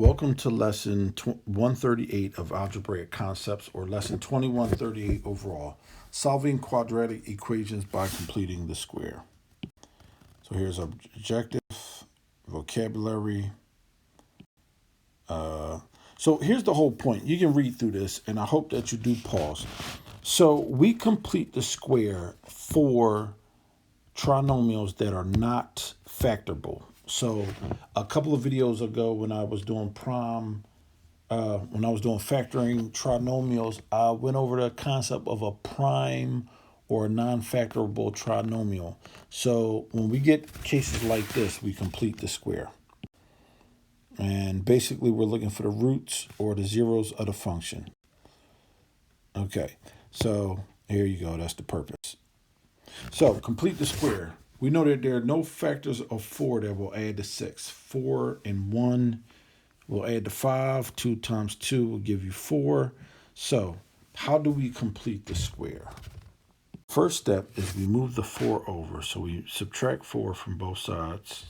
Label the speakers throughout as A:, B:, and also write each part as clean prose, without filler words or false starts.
A: Welcome to lesson 138 of Algebraic Concepts, or lesson 2138 overall, solving quadratic equations by completing the square. So here's our objective, vocabulary. So here's the whole point. You can read through this, and I hope that you do pause. So we complete the square for trinomials that are not factorable. So a couple of videos ago when I was doing factoring trinomials, I went over the concept of a prime or a non-factorable trinomial. So when we get cases like this, we complete the square. And basically we're looking for the roots or the zeros of the function. Okay, so here you go, that's the purpose. So complete the square. We know that there are no factors of 4 that will add to 6. 4 and 1 will add to 5. 2 times 2 will give you 4. So how do we complete the square? First step is we move the 4 over. So we subtract 4 from both sides.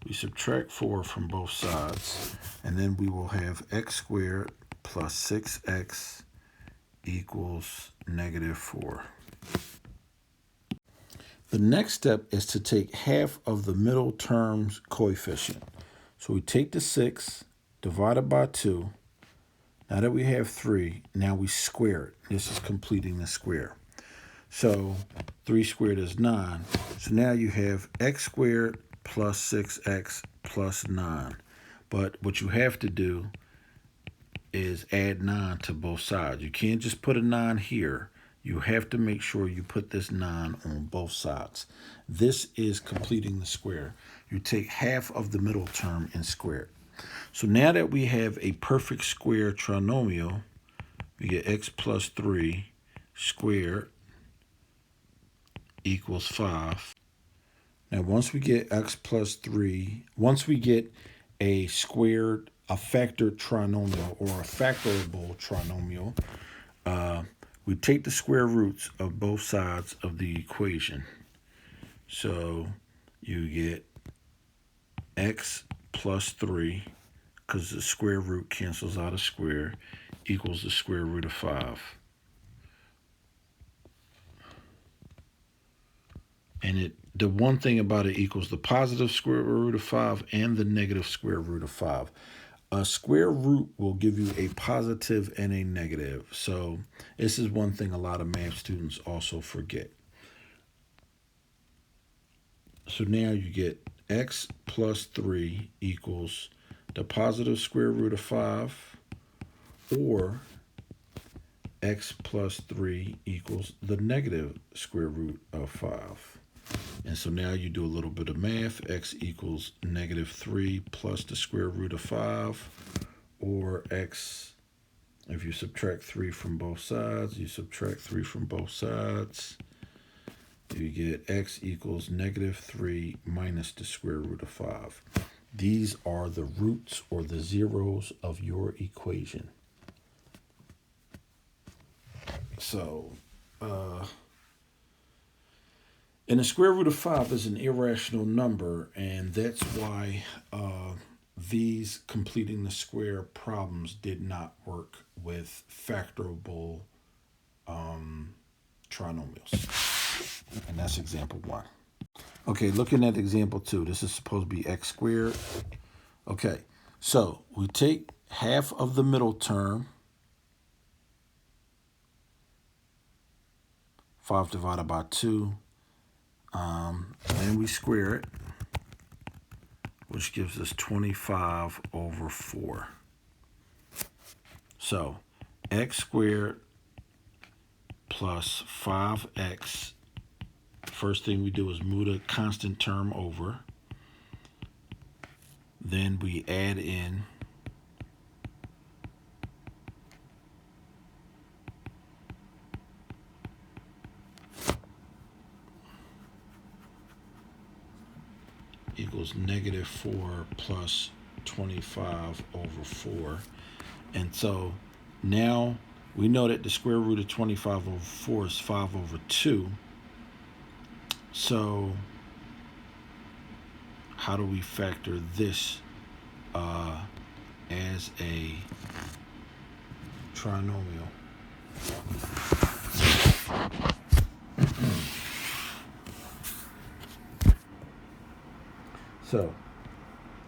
A: We subtract 4 from both sides. And then we will have x squared plus 6x equals negative 4. The next step is to take half of the middle term's coefficient. So we take the 6, divide it by 2. Now that we have 3, now we square it. This is completing the square. So 3 squared is 9. So now you have x squared plus 6x plus 9. But what you have to do is add 9 to both sides. You can't just put a 9 here. You have to make sure you put this 9 on both sides. This is completing the square. You take half of the middle term and square it. So now that we have a perfect square trinomial, we get x plus 3 squared equals 5. Now once we get x plus 3, once we get a factored trinomial or a factorable trinomial, we take the square roots of both sides of the equation. So you get x plus 3, because the square root cancels out a square, equals the square root of 5. And the one thing about it equals the positive square root of 5 and the negative square root of 5. A square root will give you a positive and a negative. So this is one thing a lot of math students also forget. So now you get x plus 3 equals the positive square root of 5, or x plus 3 equals the negative square root of 5. And so now you do a little bit of math. X equals negative 3 plus the square root of 5, or x, if you subtract 3 from both sides, you get x equals negative 3 minus the square root of 5. These are the roots or the zeros of your equation. So, and the square root of 5 is an irrational number, and that's why these completing the square problems did not work with factorable trinomials. And that's example 1. Okay, looking at example 2, this is supposed to be x squared. Okay, so we take half of the middle term, 5 divided by 2, and we square it, which gives us 25 over 4. So x squared plus 5x, first thing we do is move the constant term over. Then we add in equals negative 4 plus 25 over 4. And so now we know that the square root of 25 over 4 is 5 over 2. So how do we factor this as a trinomial. So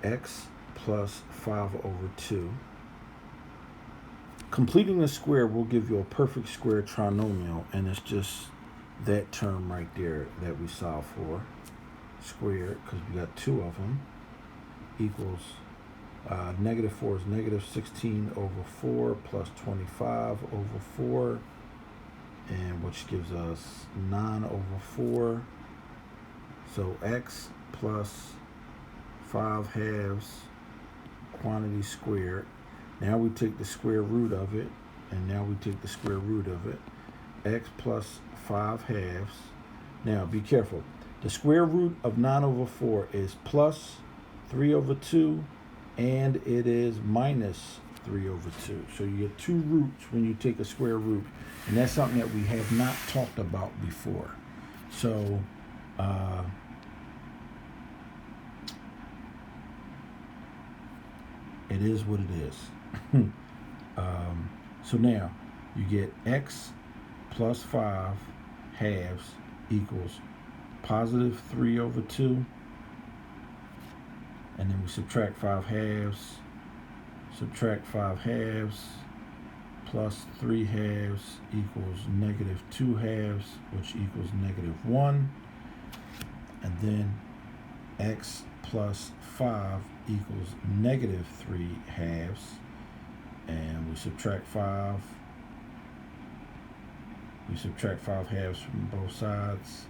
A: x plus 5 over 2. Completing the square will give you a perfect square trinomial, and it's just that term right there that we solve for, squared, because we got two of them, equals negative 4 is negative 16 over 4 plus 25 over 4, and which gives us 9 over 4. So x plus 5 halves quantity squared. Now we take the square root of it, and now we take the square root of it. X plus 5 halves. Now be careful. The square root of 9 over 4 is plus 3 over 2, and it is minus 3 over 2. So you get two roots when you take a square root, and that's something that we have not talked about before. So it is what it is. So now you get x plus 5 halves equals positive 3 over 2, and then we subtract 5 halves, plus 3 halves equals negative 2 halves, which equals negative 1, and then x plus 5 equals negative 3 halves, and we subtract 5 halves from both sides.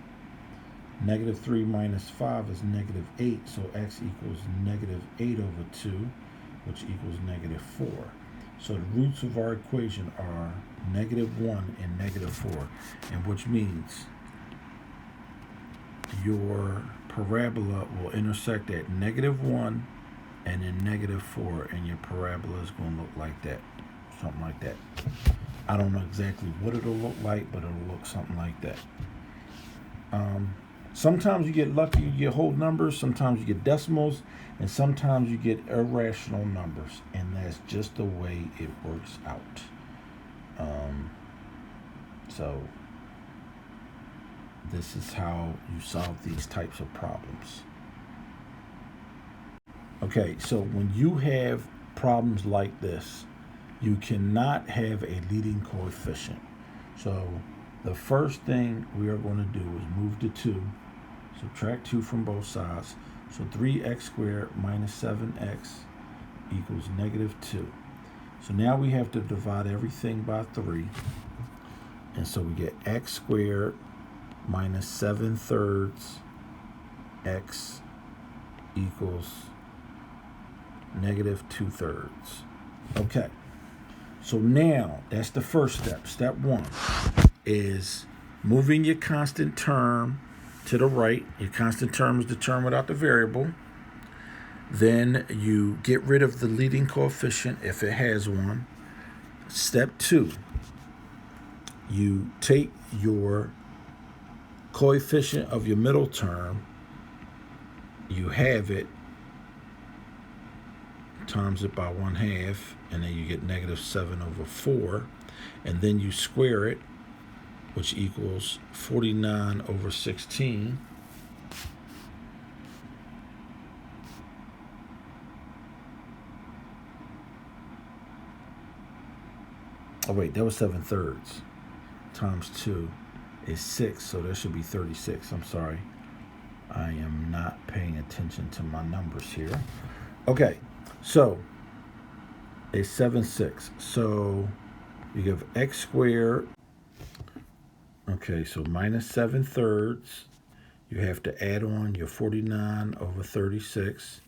A: Negative 3 minus 5 is negative 8, so x equals negative 8 over 2, which equals negative 4. So the roots of our equation are negative 1 and negative 4, and which means your parabola will intersect at negative 1 and then negative 4, and your parabola is going to look like that, something like that. I don't know exactly what it'll look like, but it'll look something like that. Sometimes you get lucky, you get whole numbers, sometimes you get decimals, and sometimes you get irrational numbers, and that's just the way it works out. So this is how you solve these types of problems. Okay, so when you have problems like this, you cannot have a leading coefficient. So the first thing we are going to do is move the 2, subtract 2 from both sides. So 3x squared minus 7x equals negative 2. So now we have to divide everything by 3. And so we get x squared minus 7/3 x equals negative 2/3. Okay. So now that's the first step. Step 1 is moving your constant term to the right. Your constant term is the term without the variable. Then you get rid of the leading coefficient if it has one. Step 2, you take your coefficient of your middle term, you have it, times it by 1/2, and then you get negative 7 over 4, and then you square it, which equals 49 over 16. Oh wait, that was 7/3 times 2 is 6, so that should be 36. I'm sorry, I am not paying attention to my numbers here. Okay, so it's 7/6. So you give x squared. Okay, so minus 7/3. You have to add on your 49 over 36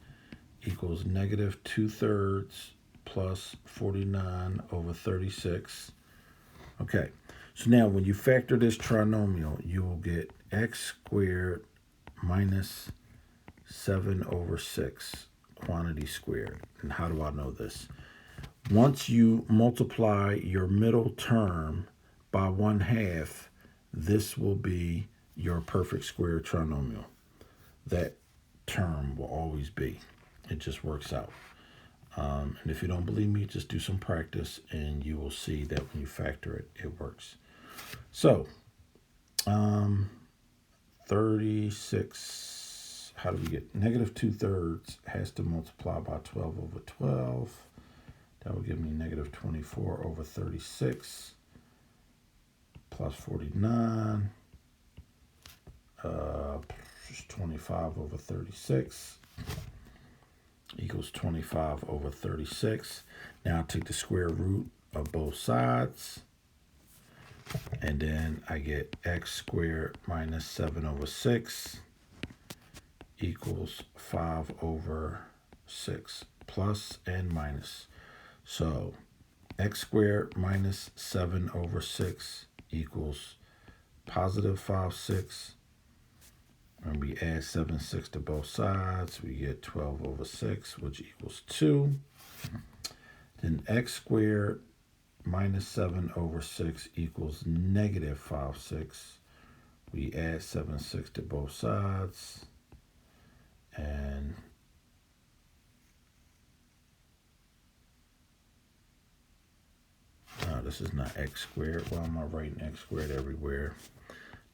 A: equals negative 2/3 plus 49 over 36. Okay, so now when you factor this trinomial, you will get x squared minus 7 over 6 quantity squared. And how do I know this? Once you multiply your middle term by 1/2, this will be your perfect square trinomial. That term will always be. It just works out. And if you don't believe me, just do some practice and you will see that when you factor it, it works. So, 36, how do we get negative 2/3 has to multiply by 12 over 12. That will give me negative 24 over 36 plus 49. 25 over 36 equals 25 over 36. Now I take the square root of both sides, and then I get x squared minus 7 over 6 equals 5 over 6, plus and minus. So x squared minus 7 over 6 equals positive 5, 6. When we add 7, 6 to both sides, we get 12 over 6, which equals 2. Then x squared minus 7 over 6 equals negative 5, 6. We add 7, 6 to both sides. And no, this is not x squared. Why am I writing x squared everywhere?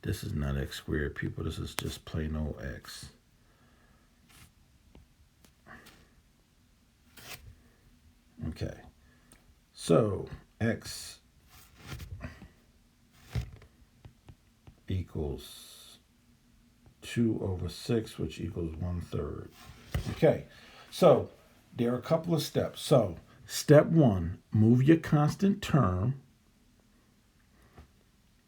A: This is not x squared, people. This is just plain old x. Okay. So x equals 2 over 6, which equals 1/3. Okay. So there are a couple of steps. So step 1, move your constant term.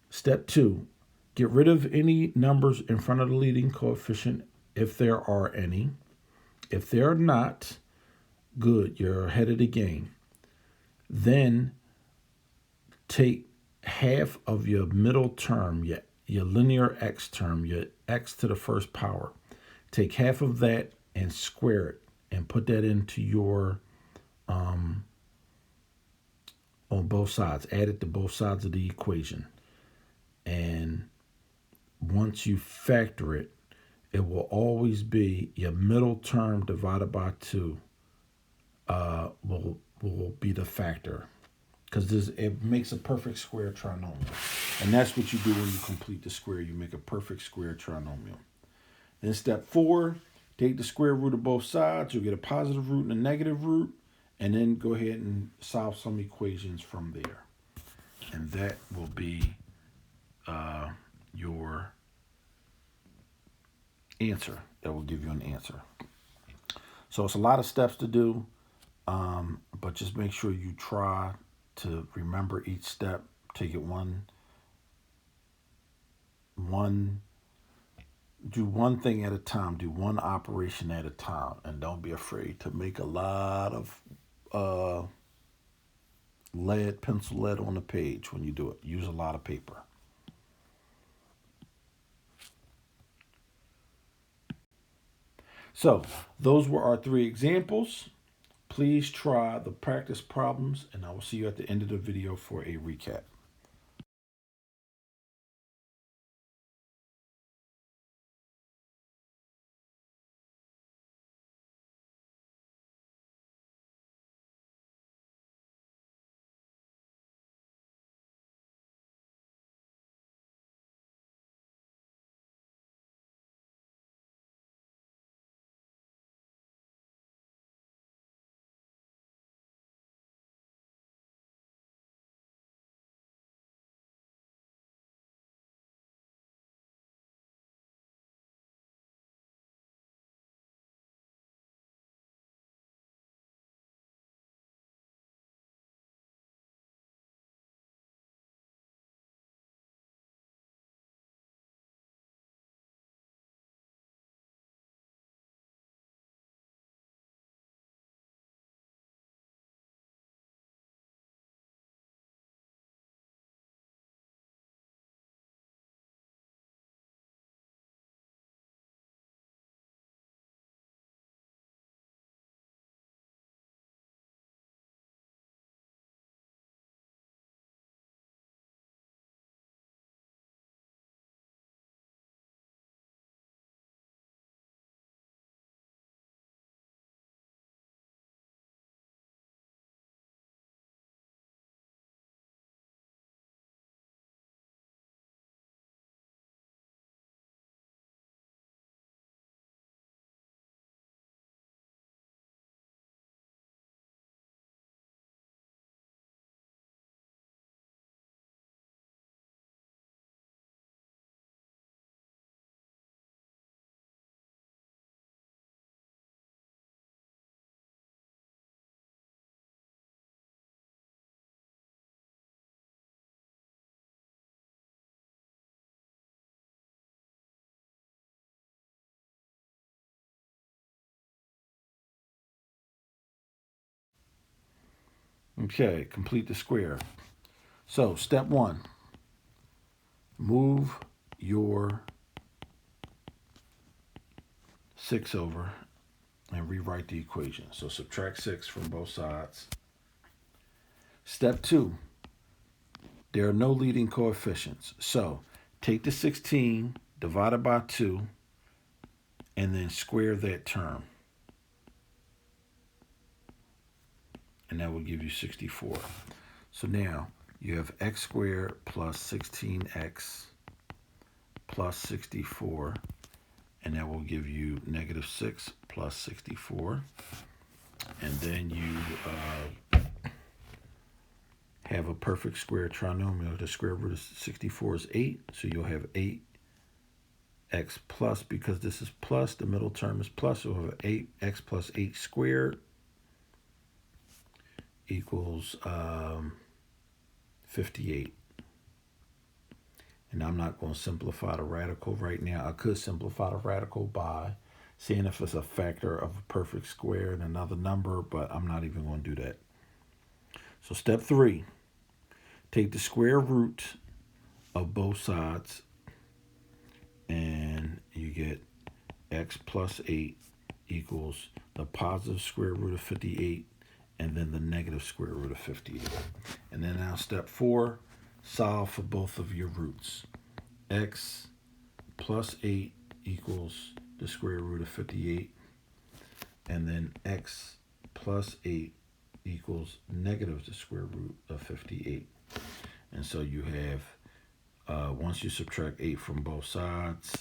A: Step 2, get rid of any numbers in front of the leading coefficient if there are any. If there are not, good, you're ahead of the game. Then take half of your middle term, your linear x term, your x to the first power. Take half of that and square it and put that into your, on both sides. Add it to both sides of the equation. And once you factor it, it will always be your middle term divided by 2 will be the factor, because it makes a perfect square trinomial. And that's what you do when you complete the square. You make a perfect square trinomial. Then step 4, take the square root of both sides. You'll get a positive root and a negative root. And then go ahead and solve some equations from there. And that will be your answer. That will give you an answer. So it's a lot of steps to do, but just make sure you try to remember each step. Take it do one thing at a time. Do one operation at a time, and don't be afraid to make a lot of pencil lead on the page when you do it. Use a lot of paper. So those were our 3 examples. Please try the practice problems, and I will see you at the end of the video for a recap. Okay, complete the square. So step 1, move your 6 over and rewrite the equation. So subtract 6 from both sides. Step 2, there are no leading coefficients. So take the 16 divided by 2 and then square that term. And that will give you 64. So now you have x squared plus 16x plus 64. And that will give you negative 6 plus 64. And then you have a perfect square trinomial. The square root of 64 is 8. So you'll have 8x plus, because this is plus, the middle term is plus. So we'll have 8x plus 8 squared equals 58. And I'm not going to simplify the radical right now. I could simplify the radical by seeing if it's a factor of a perfect square and another number, but I'm not even going to do that. So step 3, take the square root of both sides and you get x plus 8 equals the positive square root of 58 and then the negative square root of 58. And then now step 4, solve for both of your roots. X plus 8 equals the square root of 58. And then x plus 8 equals negative the square root of 58. And so you have, once you subtract 8 from both sides,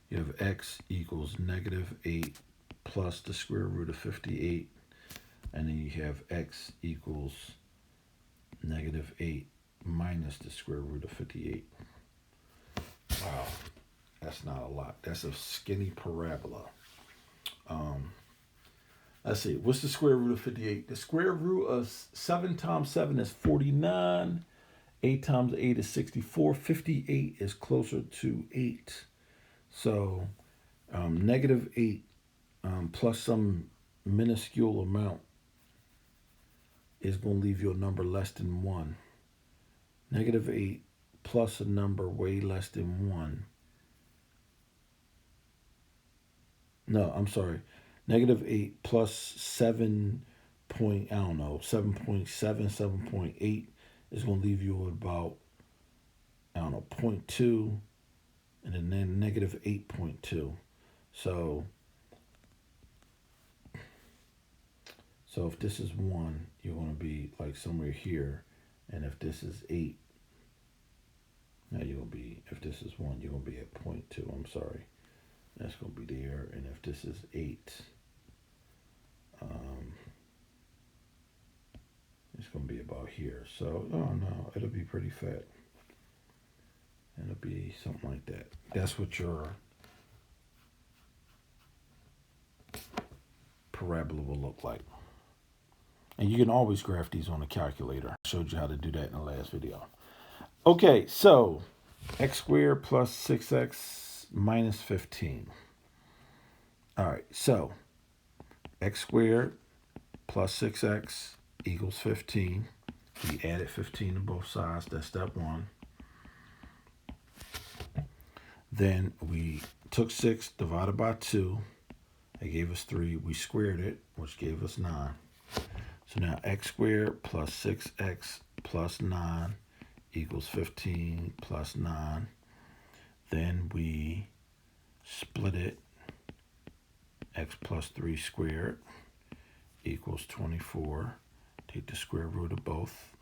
A: you have x equals negative 8 plus the square root of 58. And then you have x equals negative 8 minus the square root of 58. Wow, that's not a lot. That's a skinny parabola. Let's see, what's the square root of 58? The square root of 7 times 7 is 49. 8 times 8 is 64. 58 is closer to 8. So negative 8 plus some minuscule amount is going to leave you a number less than 1. Negative 8 plus a number way less than 1. No, I'm sorry. Negative 8 plus 7 point, I don't know, 7.7, 7.8 is going to leave you with about, I don't know, 0.2 and then negative 8.2. So if this is 1, you're going to be like somewhere here. And if this is 8, now you're going to be, if this is 1, you're going to be at 0.2. I'm sorry. That's going to be there. And if this is 8, it's going to be about here. So, oh no, it'll be pretty fat. It'll be something like that. That's what your parabola will look like. And you can always graph these on a calculator. I showed you how to do that in the last video. Okay, so x squared plus 6x minus 15. All right, so x squared plus 6x equals 15. We added 15 to both sides. That's step 1. Then we took 6 divided by 2. It gave us 3. We squared it, which gave us 9. So now x squared plus 6x plus 9 equals 15 plus 9. Then we split it. X plus 3 squared equals 24. Take the square root of both.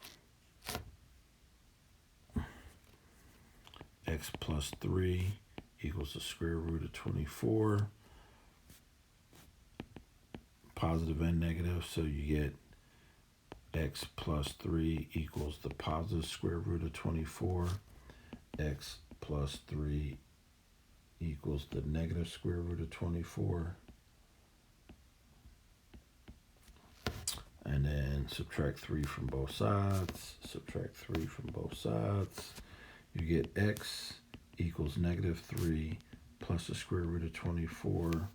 A: X plus 3 equals the square root of 24. Positive and negative, so you get x plus 3 equals the positive square root of 24. X plus 3 equals the negative square root of 24. And then subtract 3 from both sides. Subtract 3 from both sides. You get x equals negative 3 plus the square root of 24.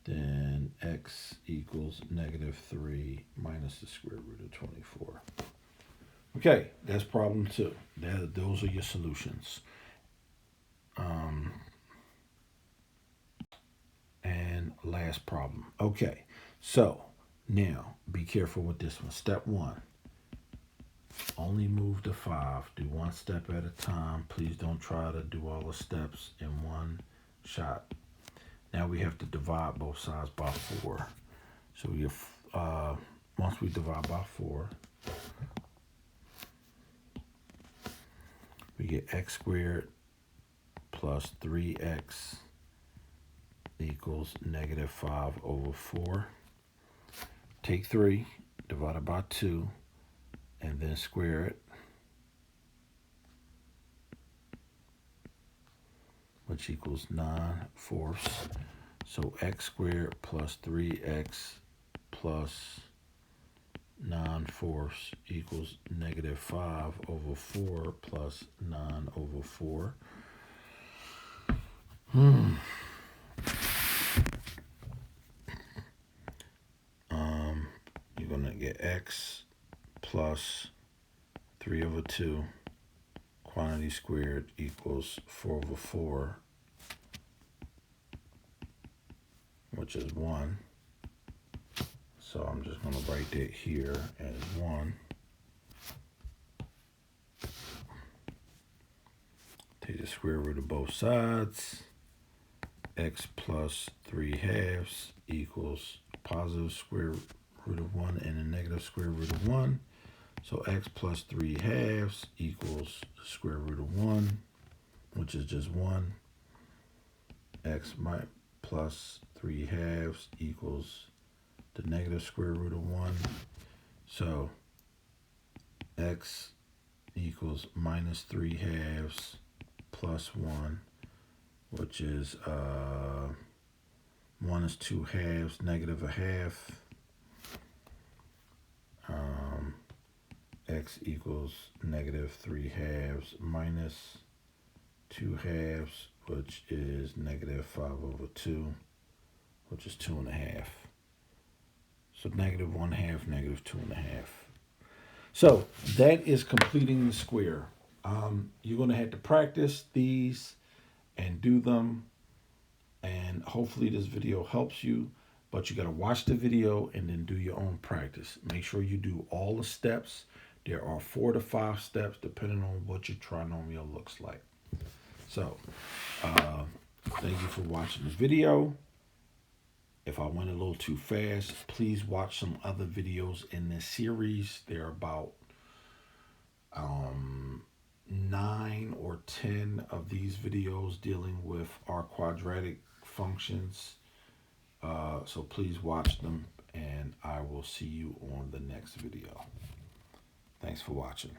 A: Then x equals -3 minus the square root of 24. Okay, that's problem 2. Those are your solutions. And last problem. Okay, so now be careful with this one. Step 1. Only move to 5. Do one step at a time. Please don't try to do all the steps in one shot. Now we have to divide both sides by 4. So once we divide by 4, we get x squared plus 3x equals -5/4. Take 3, divide it by 2, and then square it, which equals 9/4. So x squared plus 3x plus 9/4 equals -5/4 plus 9/4. You're going to get x plus 3/2 quantity squared equals 4/4, which is 1. So I'm just going to write that here as 1. Take the square root of both sides. X plus 3/2 equals positive square root of 1 and a negative square root of 1. So x plus 3/2 equals the square root of 1, which is just 1. X plus 3/2 equals the negative square root of 1. So x equals -3/2 plus 1, which is 1 is 2/2, -1/2. X equals -3/2 minus 2/2, which is -5/2, which is 2.5. So -1/2, -2.5. So that is completing the square. You're going to have to practice these and do them, and hopefully this video helps you, but you got to watch the video and then do your own practice. Make sure you do all the steps. There are 4 to 5 steps depending on what your trinomial looks like. So thank you for watching this video. If I went a little too fast, please watch some other videos in this series. There are about 9 or 10 of these videos dealing with our quadratic functions. So please watch them, and I will see you on the next video. Thanks for watching.